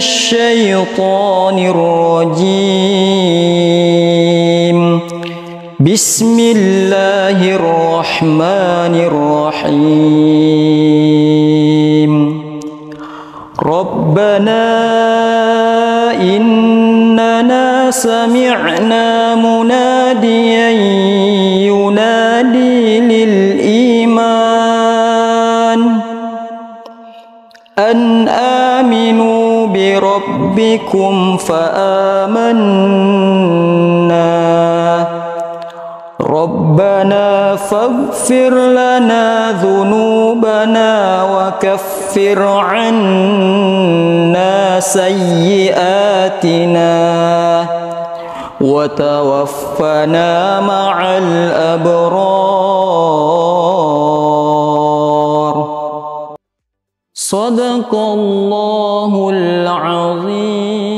الشيطان الرجيم. بسم الله الرحمن الرحيم. ربنا إننا سمعنا مناديا ينادي للإيمان أن آمنوا بربكم فآمنا. ربنا فاغفر لنا ذنوبنا وكفر عنا سيئاتنا وتوفنا مع الأبرار. صدق الله العظيم.